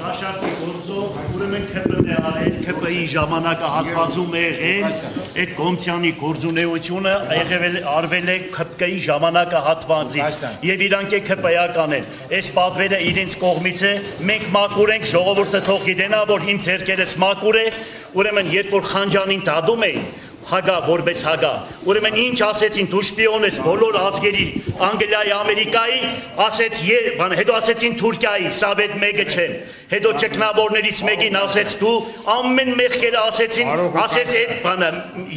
Դաշարքի գործով ուրեմն ՔՊ-ն է արել, ՔՊ-ի ժամանակահատվածում է եղել այդ Կոմցյանի գործունեությունը արվել է ՔՊ-ի ժամանակահատվածից եւ իրանք է ՔՊ-ական են։ Այս պատվերը իրենց կողմից է, մենք մաքուր ենք, ժողովուրդը թող գիտենա, որ իմ ձեռքերս մաքուր է, ուրեմն երբ որ Խանջանին դադում էին Հագա, որպես հագա, ուրեմն ինչ ասեցին դու շպիոն ես բոլոր ազգերի Անգլիայի, Ամերիկայի, հետո ասեցին Թուրքիայի, Սովետ մեկը չեմ, հետո ճգնավորներից մեկին ասեց դու ամեն մեղքերը ասեցին, ասեց այդ բանը,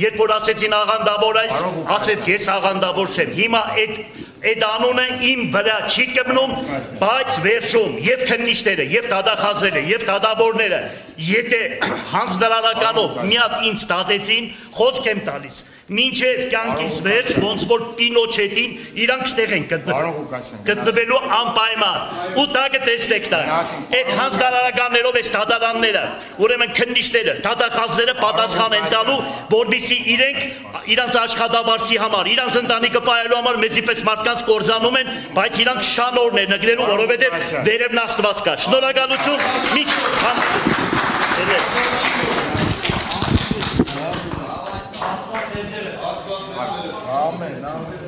երբ որ ասեցին աղանդավոր այս, ասեց ես աղանդավոր չեմ, հիմա այդ անունը իմ վրա չի կմնում, բայց վերջում եւ քննիչները, եւ դատախազները, եւ դատավորները, եթե հանձնարարականով մի հատ ինձ դատեցին, խոսք եմ տալիս, մինչև կյանքից վերջ, ոնց որ Պինոչետին իրանք ստեղ են գտնվելու անպայման, ու դա կտեսնեք դա, այդ հանձնարարականներով այս դատարանները, ուրեմն քննիչները, դատախազները պատասխան են տալու, որպեսզի իրանց աշխատավարձի համար, իրանց ընտանիքը պահելու համար մեզի պես մարդկանց կործանում են, բայց իրանք շանորն են նկրելու, որովհետև վերևն Աստված կա։ Շնորհակալություն, Amen. Amen.